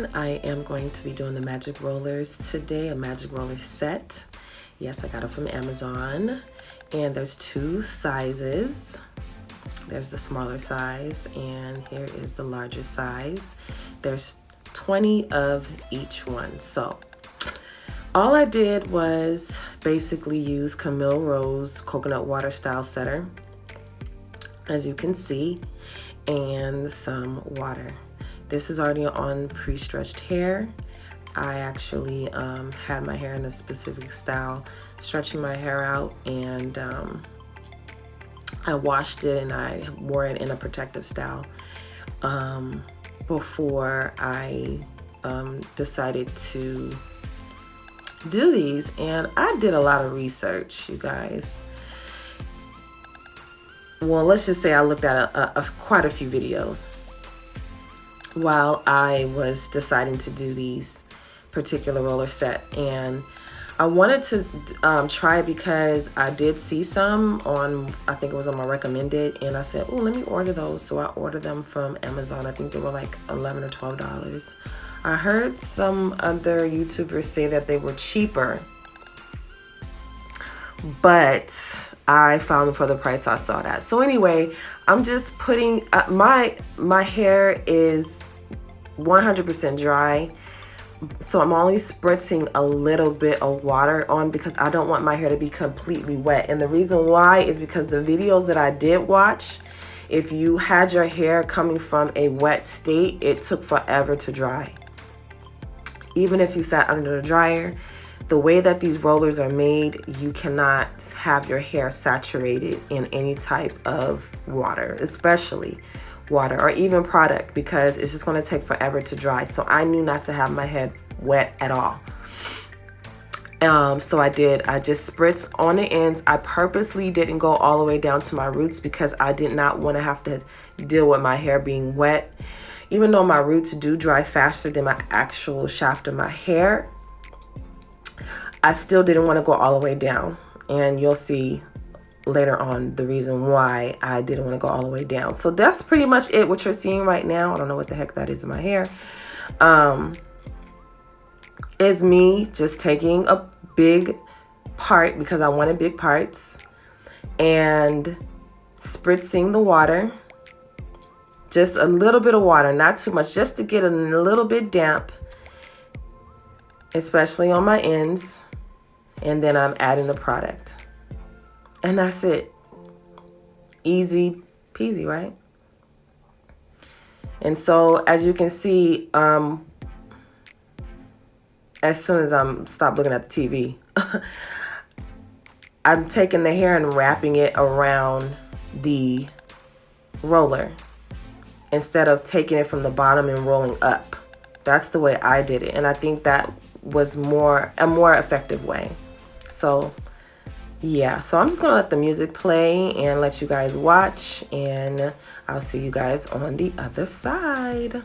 everyone. I am going to be doing the magic rollers today, a magic roller set. Yes, I got it from Amazon. And there's two sizes. There's the smaller size and here is the larger size. There's 20 of each one. So all I did was basically use Camille Rose coconut water style setter, as you can see, and some water. This is already on pre-stretched hair. I actually had my hair in a specific style, stretching my hair out, and I washed it and I wore it in a protective style before I decided to do these. And I did a lot of research, you guys. Well, let's just say I looked at quite a few videos while I was deciding to do these particular roller set, and I wanted to try it because I did see some on, I think it was on my recommended, and I said, oh, let me order those. So I ordered them from Amazon. I think they were like $11 or $12. I heard some other YouTubers say that they were cheaper, but I found them for the price I saw that. So anyway, I'm just putting, my hair is 100% dry. So I'm only spritzing a little bit of water on because I don't want my hair to be completely wet. And the reason why is because the videos that I did watch, if you had your hair coming from a wet state, it took forever to dry. Even if you sat under the dryer, the way that these rollers are made, you cannot have your hair saturated in any type of water, especially water or even product, because it's just going to take forever to dry. So I knew not to have my head wet at all. So I just spritzed on the ends. I purposely didn't go all the way down to my roots because I did not want to have to deal with my hair being wet. Even though my roots do dry faster than my actual shaft of my hair, I still didn't want to go all the way down. And you'll see later on the reason why I didn't want to go all the way down. So that's pretty much it, what you're seeing right now. I don't know what the heck that is in my hair. Is me just taking a big part, because I wanted big parts, and spritzing the water. Just a little bit of water, not too much, just to get a little bit damp, especially on my ends. And then I'm adding the product. And that's it. Easy peasy, right? And so as you can see, as soon as I'm stop looking at the TV, I'm taking the hair and wrapping it around the roller instead of taking it from the bottom and rolling up. That's the way I did it. And I think that was a more effective way. So yeah, so I'm just gonna let the music play and let you guys watch, and I'll see you guys on the other side.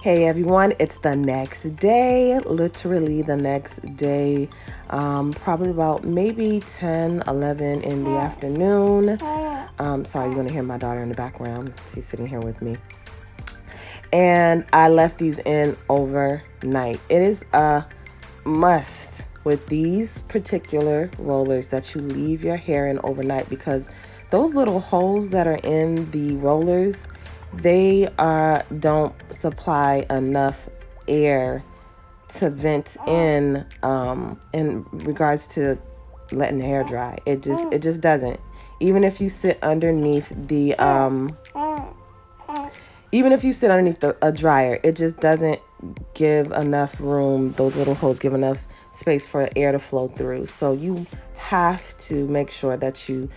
Hey everyone, it's the next day, literally the next day, probably about maybe 10, 11 in the afternoon. Sorry, you're gonna hear my daughter in the background. She's sitting here with me. And I left these in overnight. It is a must with these particular rollers that you leave your hair in overnight, because those little holes that are in the rollers, they don't supply enough air to vent in regards to letting the hair dry. It just doesn't. Even if you sit underneath the a dryer, it just doesn't give enough room. Those little holes give enough space for air to flow through. So you have to make sure that you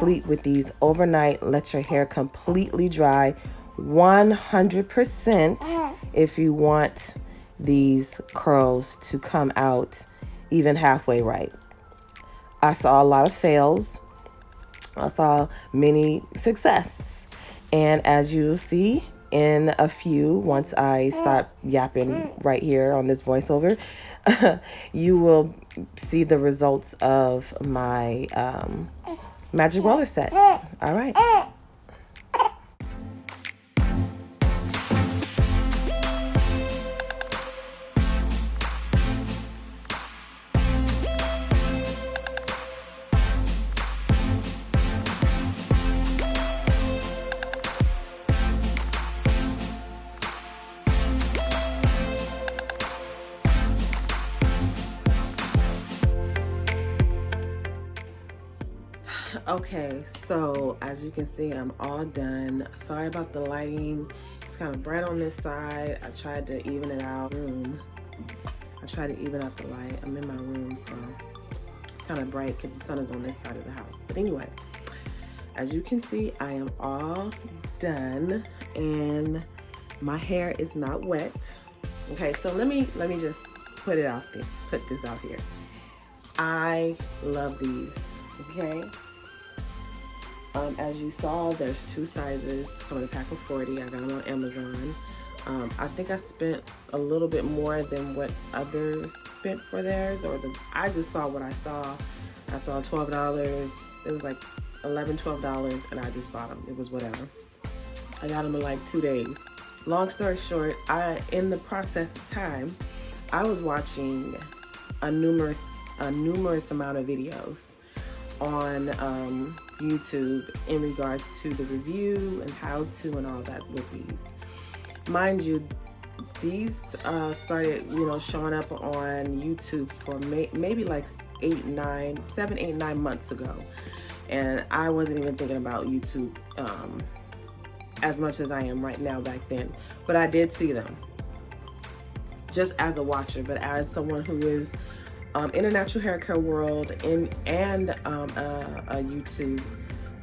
sleep with these overnight. Let your hair completely dry 100% if you want these curls to come out even halfway right. I saw a lot of fails. I saw many successes. And as you'll see in a few, once I start yapping right here on this voiceover, you will see the results of my magic roller set. All right. Okay, so as you can see, I'm all done. Sorry about the lighting. It's kind of bright on this side. I tried to even it out. I tried to even out the light. I'm in my room, so it's kind of bright because the sun is on this side of the house. But anyway, as you can see, I am all done and my hair is not wet. Okay, so let me just put this out here. I love these, okay? As you saw, there's 2 sizes, come in a pack of 40. I got them on Amazon. I think I spent a little bit more than what others spent for theirs, I just saw what I saw. I saw $12. It was like $11, $12, and I just bought them. It was whatever. I got them in like 2 days. Long story short, in the process of time, I was watching a numerous amount of videos on YouTube in regards to the review and how to and all that with these. Mind you, these started showing up on YouTube for maybe like 7, 8, 9 months ago, and I wasn't even thinking about YouTube as much as I am right now back then, but I did see them just as a watcher. But as someone who is in a natural hair care world and a YouTube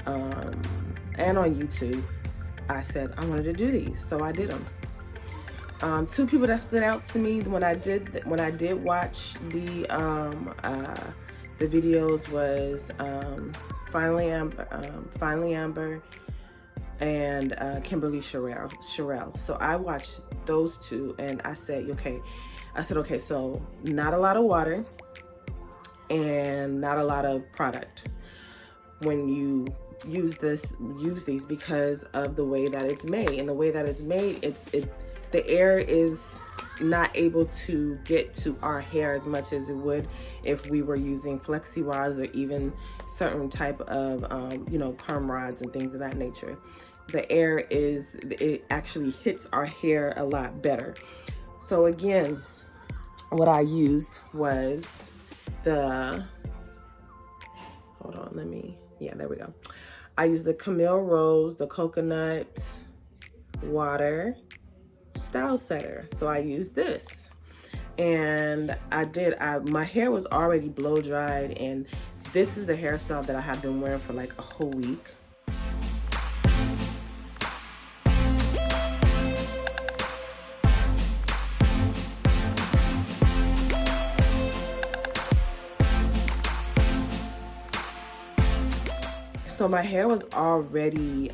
and on YouTube, I said I wanted to do these, so I did them. 2 people that stood out to me when I did watch the videos was Finally Amber and Kimberly Sherrill. So I watched those 2 and I said, okay, so not a lot of water and not a lot of product when you use these, because of the way that it's made. And the way that it's made, the air is not able to get to our hair as much as it would if we were using flexi rods or even certain type of perm rods and things of that nature. The air it actually hits our hair a lot better. So again, what I used was there we go. I used the Camille Rose, the coconut water style setter. So I used this, and my hair was already blow dried, and this is the hairstyle that I have been wearing for like a whole week. So my hair was already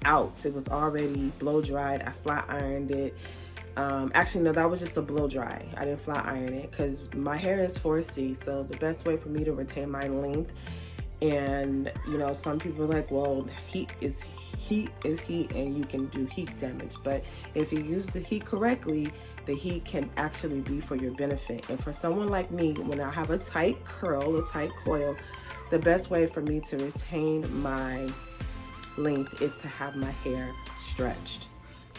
out. It was already blow dried. I flat ironed it. Actually, no, that was just a blow dry. I didn't flat iron it because my hair is 4C. So the best way for me to retain my length, and you know, some people are like, well, heat is heat, and you can do heat damage. But if you use the heat correctly, the heat can actually be for your benefit. And for someone like me, when I have a tight curl, a tight coil, the best way for me to retain my length is to have my hair stretched.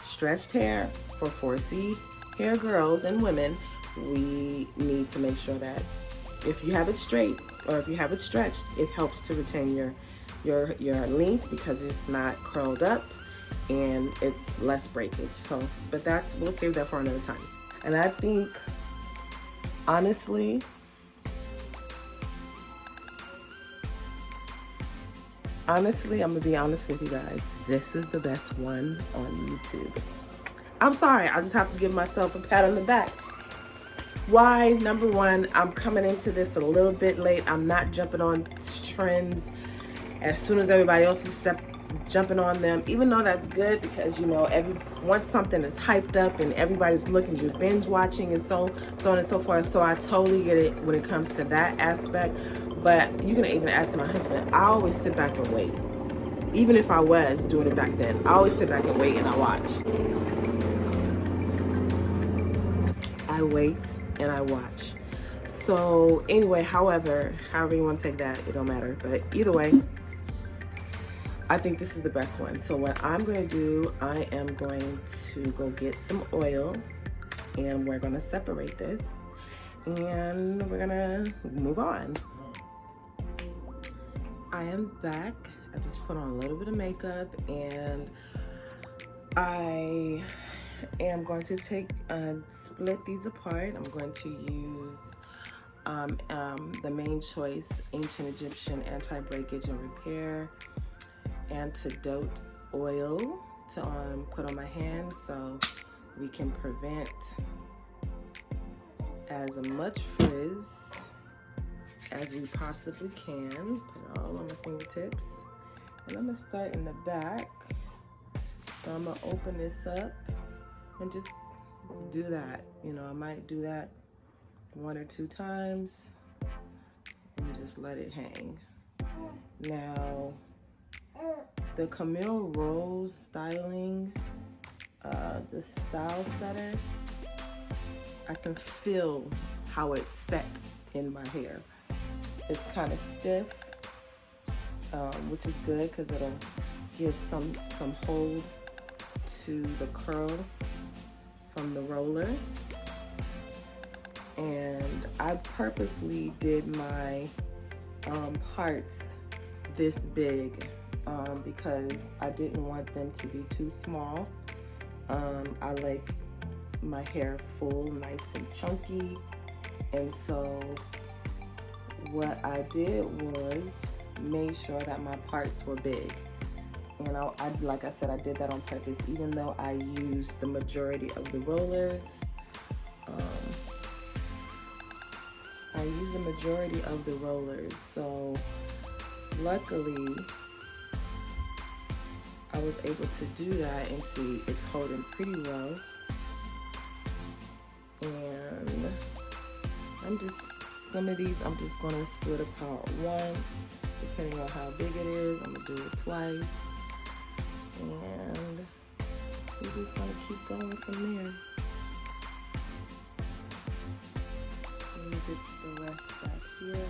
Stretched hair for 4C hair girls and women, we need to make sure that if you have it straight or if you have it stretched, it helps to retain your length because it's not curled up and it's less breakage. So, but we'll save that for another time. And I think, honestly, I'm gonna be honest with you guys. This is the best one on YouTube. I'm sorry, I just have to give myself a pat on the back. Why? Number one, I'm coming into this a little bit late. I'm not jumping on trends as soon as everybody else is jumping on them, even though that's good because, you know, once something is hyped up and everybody's looking, you're binge watching and so on and so forth. So I totally get it when it comes to that aspect. But you can even ask my husband, I always sit back and wait. Even if I was doing it back then, I always sit back and wait and I watch. I wait and I watch. So anyway, however you want to take that, it don't matter. But either way, I think this is the best one. So what I'm going to do, I am going to go get some oil and we're going to separate this and we're going to move on. I am back. I just put on a little bit of makeup and I am going to split these apart. I'm going to use the Mane Choice Ancient Egyptian Anti-Breakage and Repair Antidote Oil to put on my hands so we can prevent as much frizz as we possibly can. Put it all on my fingertips. And I'm gonna start in the back. So I'm gonna open this up and just do that. You know, I might do that 1 or 2 times and just let it hang. Now, the Camille Rose styling, the Style Setter, I can feel how it's set in my hair. It's kind of stiff, which is good because it'll give some hold to the curl from the roller. And I purposely did my parts this big because I didn't want them to be too small. I like my hair full, nice and chunky, and so what I did was made sure that my parts were big. And I like I said, I did that on purpose, even though I used the majority of the rollers. I used the majority of the rollers, so luckily I was able to do that, and see, it's holding pretty well. And some of these I'm just gonna split apart once, depending on how big it is. I'm gonna do it twice, and we're just gonna keep going from there. Let me get the rest back here.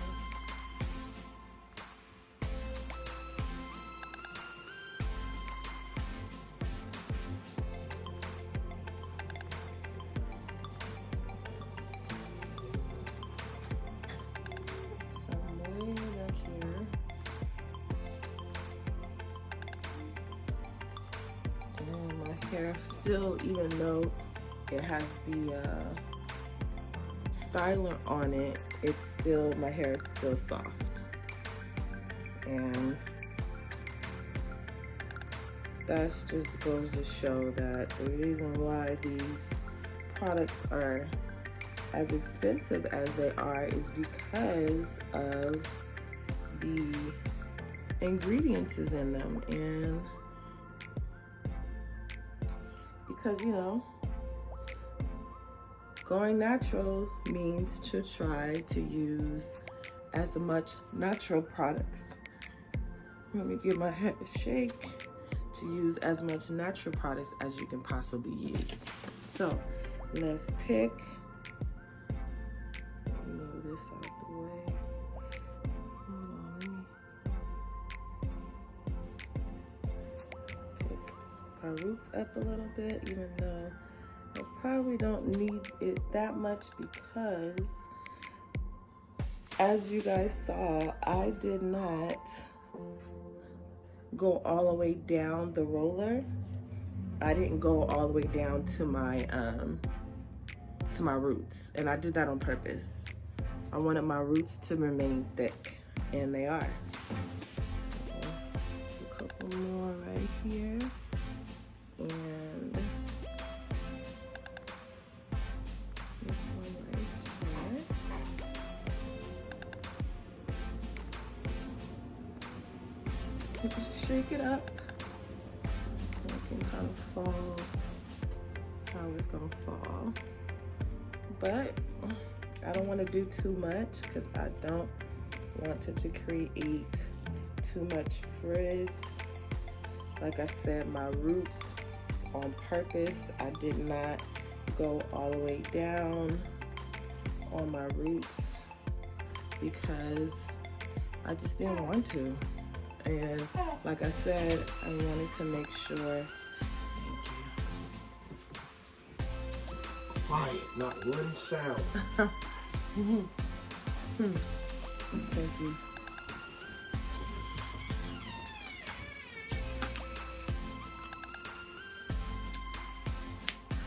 Hair still, even though it has the styler on it, it's still, my hair is still soft. And that just goes to show that the reason why these products are as expensive as they are is because of the ingredients is in them, and because, you know, Going natural means to try to use as much natural products. Let me give my head a shake. To use as much natural products as you can possibly use. So let's pick. Move this out the way. Hold on, let me pick our roots up a little bit, even though I probably don't need it that much because, as you guys saw, I did not go all the way down the roller. I didn't go all the way down to my roots, and I did that on purpose. I wanted my roots to remain thick, and they are. So a couple more right here, and this one right here. Just shake it up. So it can kind of fall how it's gonna fall. But I don't want to do too much because I don't want it to create too much frizz. Like I said, my roots on purpose, I did not go all the way down on my roots because I just didn't want to. And like I said, I wanted to make sure. Quiet, not one sound. Thank you.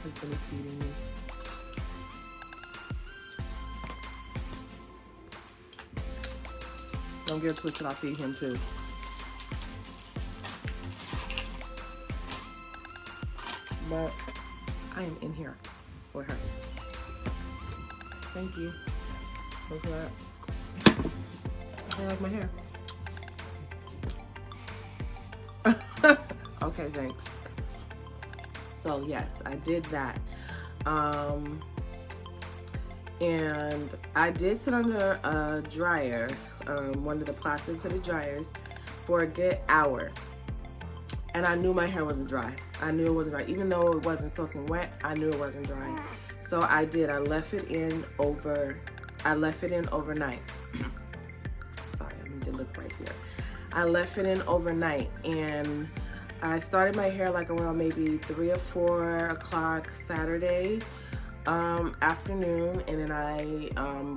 Husband is feeding me. Don't get twisted, I'll feed him too. But I am in here with her. Thank you. Look at that. I like my hair. Okay, thanks. So yes, I did that. And I did sit under a dryer, one of the plastic hooded dryers, for a good hour. And I knew my hair wasn't dry. I knew it wasn't dry. Even though it wasn't soaking wet, I knew it wasn't dry. So I did. I left it in overnight. Sorry, I need to look right here. I left it in overnight, and I started my hair like around maybe 3 or 4 o'clock Saturday afternoon, and then I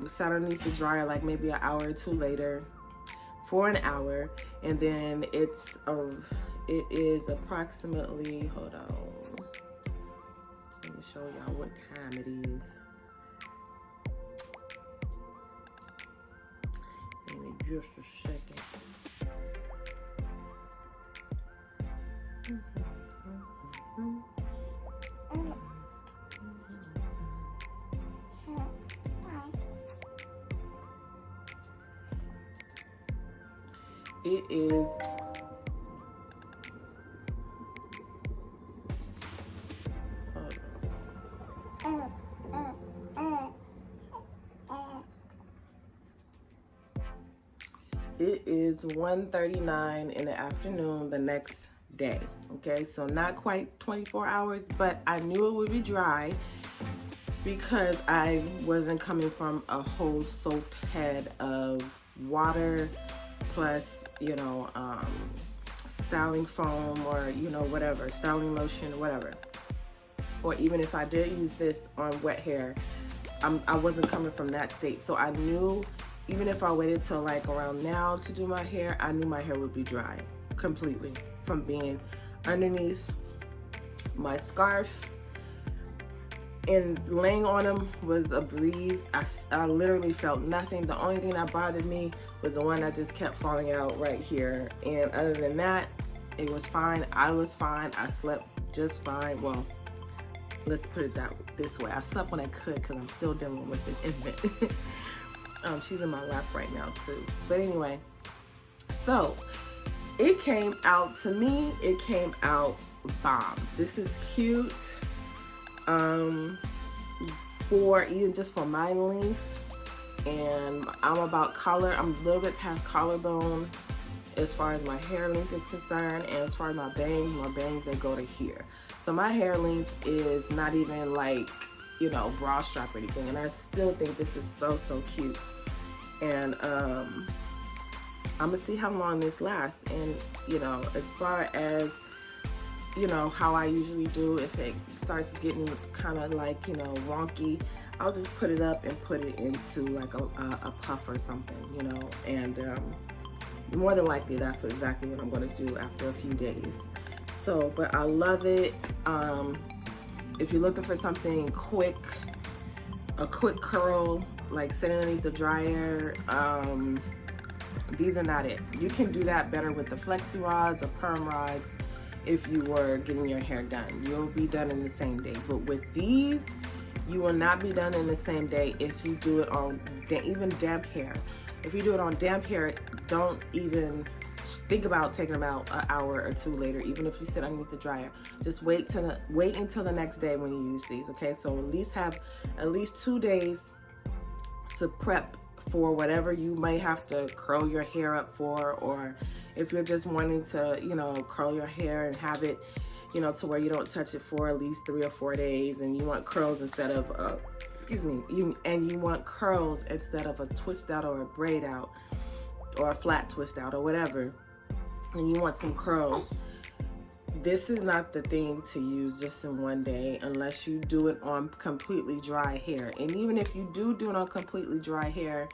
sat underneath the dryer like maybe an hour or 2 later for an hour, and then it is approximately, hold on, let me show y'all what time it is. Give me just a second. It is It is 1:39 in the afternoon the next day. Okay, so not quite 24 hours, but I knew it would be dry because I wasn't coming from a whole soaked head of water plus, styling foam or, whatever, styling lotion or whatever. Or even if I did use this on wet hair, I wasn't coming from that state. So I knew even if I waited till like around now to do my hair, I knew my hair would be dry completely from being underneath my scarf. And laying on them was a breeze. I literally felt nothing. The only thing that bothered me was the one that just kept falling out right here. And other than that, it was fine. I was fine. I slept just fine. Well, let's put it this way. I slept when I could because I'm still dealing with an infant. She's in my lap right now too. But anyway, so it came out, to me, it came out bomb. This is cute. for even just for my length. And I'm about collar. I'm a little bit past collarbone as far as my hair length is concerned, and as far as my bangs they go to here. So my hair length is not even like, you know, bra strap or anything, and I still think this is so cute. And I'm gonna see how long this lasts. And you know, as far as, you know, how I usually do, if it starts getting kind of like, you know, wonky, I'll just put it up and put it into like a puff or something, you know. And more than likely that's exactly what I'm going to do after a few days. So, but I love it. If you're looking for something quick, a quick curl, like sitting underneath the dryer, these are not it. You can do that better with the flexi rods or perm rods. If you were getting your hair done, you'll be done in the same day. But with these, you will not be done in the same day if you do it on even damp hair. If you do it on damp hair, don't even think about taking them out an hour or two later, even if you sit underneath the dryer. Just wait until the next day when you use these, okay? So at least have at least 2 days to prep for whatever you might have to curl your hair up for, or if you're just wanting to, you know, curl your hair and have it, you know, to where you don't touch it for at least 3 or 4 days, and you want curls instead of, you want curls instead of a twist out or a braid out or a flat twist out or whatever, and you want some curls. This is not the thing to use just in one day unless you do it on completely dry hair. And even if you do it on completely dry hair,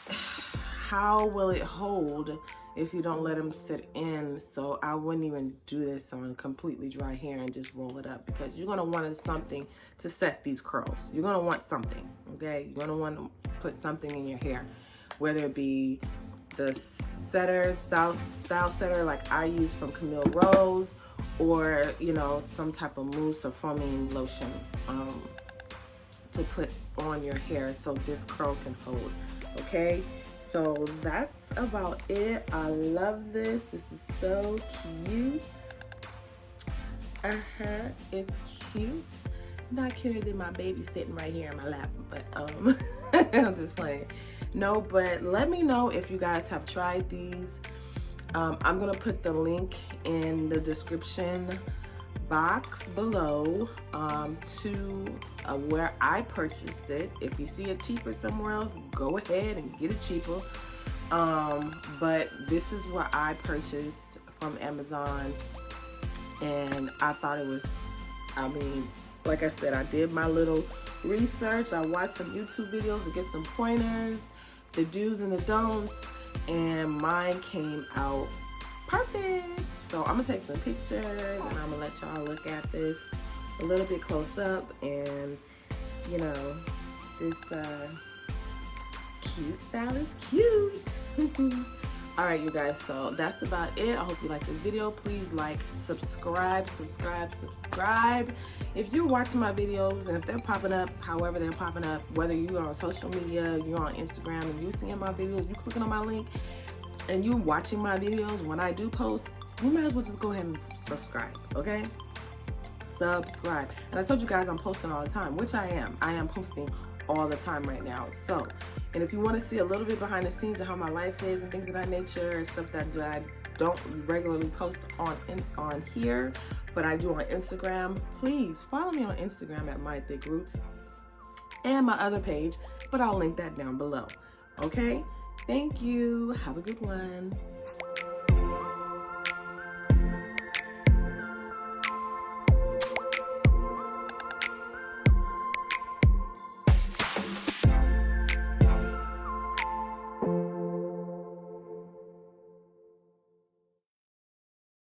how will it hold if you don't let them sit in? So I wouldn't even do this on completely dry hair and just roll it up, because you're going to want something to set these curls. You're going to want something, okay? You're going to want to put something in your hair, whether it be the style setter like I use from Camille Rose, or, you know, some type of mousse or foaming lotion to put on your hair so this curl can hold, okay? So that's about it. I love this. This is so cute. It's cute. Not cuter than my baby sitting right here in my lap, but I'm just playing. No, but let me know if you guys have tried these. I'm gonna put the link in the description box below to where I purchased it. If you see it cheaper somewhere else, go ahead and get it cheaper. But this is what I purchased from Amazon, and I thought it was, I mean, like I said, I did my little research. I watched some YouTube videos to get some pointers, the do's and the don'ts, and mine came out perfect. So I'm gonna take some pictures and I'm gonna let y'all look at this a little bit close up. And you know, this cute style is cute. All right, you guys, so that's about it. I hope you liked this video. Please like, subscribe. If you're watching my videos and if they're popping up, however they're popping up, whether you're on social media, you're on Instagram, and you're seeing my videos, you clicking on my link, and you're watching my videos when I do post, you might as well just go ahead and subscribe, okay? Subscribe. And I told you guys I'm posting all the time, which I am. I am posting all the time right now. So, and if you want to see a little bit behind the scenes of how my life is and things of that nature, and stuff that I don't regularly post on here, but I do on Instagram, please follow me on Instagram at My Thick Roots, and my other page, but I'll link that down below. Okay? Thank you. Have a good one.